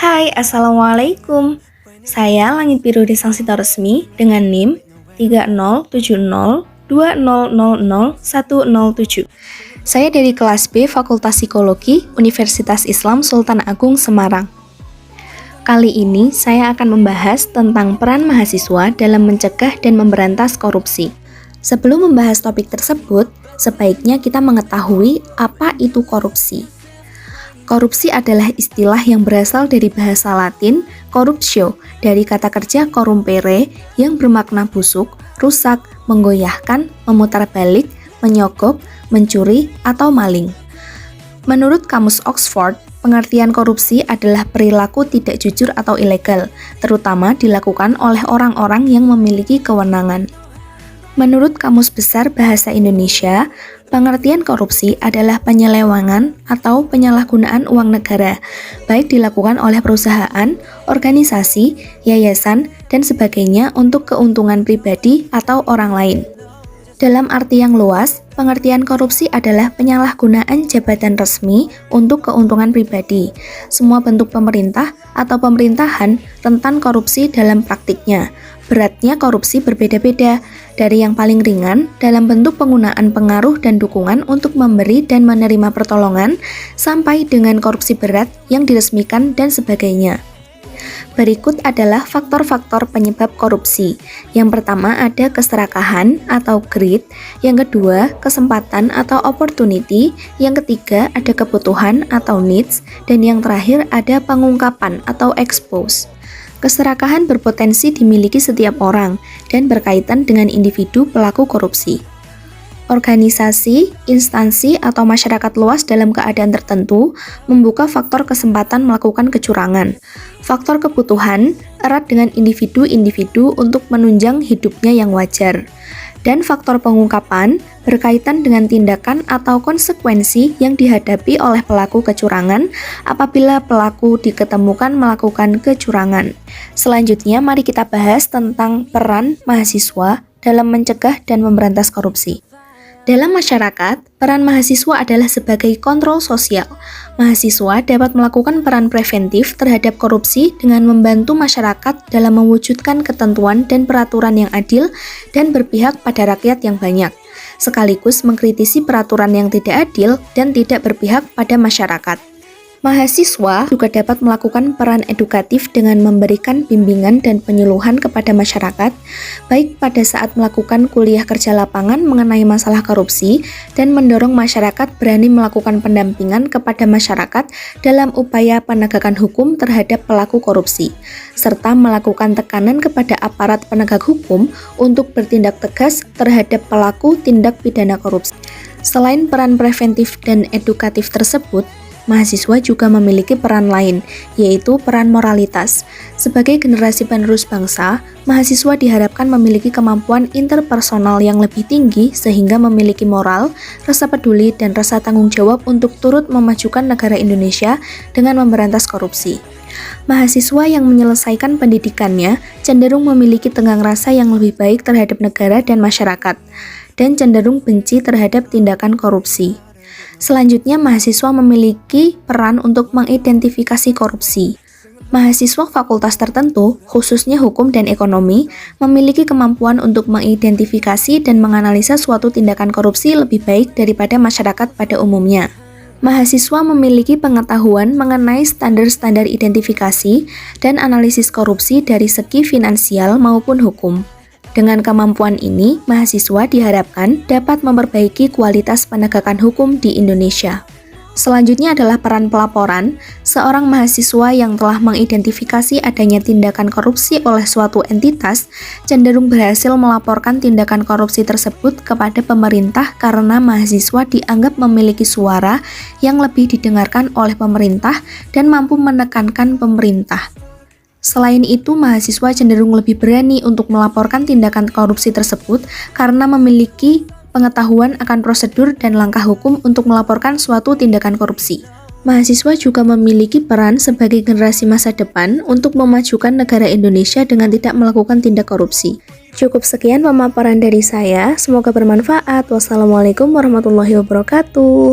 Hai, Assalamualaikum. Saya Langit Biru Desa Sita Resmi dengan NIM 307020000107. Saya dari kelas B Fakultas Psikologi Universitas Islam Sultan Agung Semarang. Kali ini saya akan membahas tentang peran mahasiswa dalam mencegah dan memberantas korupsi. Sebelum membahas topik tersebut, sebaiknya kita mengetahui apa itu korupsi. Korupsi adalah istilah yang berasal dari bahasa Latin corruptio, dari kata kerja corrumpere yang bermakna busuk, rusak, menggoyahkan, memutarbalik, menyogok, mencuri, atau maling. Menurut Kamus Oxford, pengertian korupsi adalah perilaku tidak jujur atau ilegal, terutama dilakukan oleh orang-orang yang memiliki kewenangan. Menurut Kamus Besar Bahasa Indonesia, pengertian korupsi adalah penyelewengan atau penyalahgunaan uang negara, baik dilakukan oleh perusahaan, organisasi, yayasan, dan sebagainya untuk keuntungan pribadi atau orang lain. Dalam arti yang luas, pengertian korupsi adalah penyalahgunaan jabatan resmi untuk keuntungan pribadi. Semua bentuk pemerintah atau pemerintahan rentan korupsi dalam praktiknya. Beratnya korupsi berbeda-beda, dari yang paling ringan dalam bentuk penggunaan pengaruh dan dukungan untuk memberi dan menerima pertolongan, sampai dengan korupsi berat yang diresmikan dan sebagainya. Berikut adalah faktor-faktor penyebab korupsi. Yang pertama ada keserakahan atau greed, yang kedua kesempatan atau opportunity, yang ketiga ada kebutuhan atau needs, dan yang terakhir ada pengungkapan atau expose. Keserakahan berpotensi dimiliki setiap orang dan berkaitan dengan individu pelaku korupsi. Organisasi, instansi, atau masyarakat luas dalam keadaan tertentu membuka faktor kesempatan melakukan kecurangan. Faktor kebutuhan erat dengan individu-individu untuk menunjang hidupnya yang wajar. Dan faktor pengungkapan berkaitan dengan tindakan atau konsekuensi yang dihadapi oleh pelaku kecurangan apabila pelaku diketemukan melakukan kecurangan. Selanjutnya, mari kita bahas tentang peran mahasiswa dalam mencegah dan memberantas korupsi. Dalam masyarakat, peran mahasiswa adalah sebagai kontrol sosial. Mahasiswa dapat melakukan peran preventif terhadap korupsi dengan membantu masyarakat dalam mewujudkan ketentuan dan peraturan yang adil dan berpihak pada rakyat yang banyak, sekaligus mengkritisi peraturan yang tidak adil dan tidak berpihak pada masyarakat. Mahasiswa juga dapat melakukan peran edukatif dengan memberikan bimbingan dan penyuluhan kepada masyarakat, baik pada saat melakukan kuliah kerja lapangan mengenai masalah korupsi, dan mendorong masyarakat berani melakukan pendampingan kepada masyarakat dalam upaya penegakan hukum terhadap pelaku korupsi, serta melakukan tekanan kepada aparat penegak hukum untuk bertindak tegas terhadap pelaku tindak pidana korupsi. Selain peran preventif dan edukatif tersebut, mahasiswa juga memiliki peran lain, yaitu peran moralitas. Sebagai generasi penerus bangsa, mahasiswa diharapkan memiliki kemampuan interpersonal yang lebih tinggi sehingga memiliki moral, rasa peduli, dan rasa tanggung jawab untuk turut memajukan negara Indonesia dengan memberantas korupsi. Mahasiswa yang menyelesaikan pendidikannya cenderung memiliki tenggang rasa yang lebih baik terhadap negara dan masyarakat, dan cenderung benci terhadap tindakan korupsi. Selanjutnya, mahasiswa memiliki peran untuk mengidentifikasi korupsi. Mahasiswa fakultas tertentu, khususnya hukum dan ekonomi, memiliki kemampuan untuk mengidentifikasi dan menganalisa suatu tindakan korupsi lebih baik daripada masyarakat pada umumnya. Mahasiswa memiliki pengetahuan mengenai standar-standar identifikasi dan analisis korupsi dari segi finansial maupun hukum. Dengan kemampuan ini, mahasiswa diharapkan dapat memperbaiki kualitas penegakan hukum di Indonesia. Selanjutnya adalah peran pelaporan. Seorang mahasiswa yang telah mengidentifikasi adanya tindakan korupsi oleh suatu entitas cenderung berhasil melaporkan tindakan korupsi tersebut kepada pemerintah karena mahasiswa dianggap memiliki suara yang lebih didengarkan oleh pemerintah dan mampu menekankan pemerintah. Selain itu, mahasiswa cenderung lebih berani untuk melaporkan tindakan korupsi tersebut karena memiliki pengetahuan akan prosedur dan langkah hukum untuk melaporkan suatu tindakan korupsi. Mahasiswa juga memiliki peran sebagai generasi masa depan untuk memajukan negara Indonesia dengan tidak melakukan tindak korupsi. Cukup sekian pemaparan dari saya, semoga bermanfaat. Wassalamualaikum warahmatullahi wabarakatuh.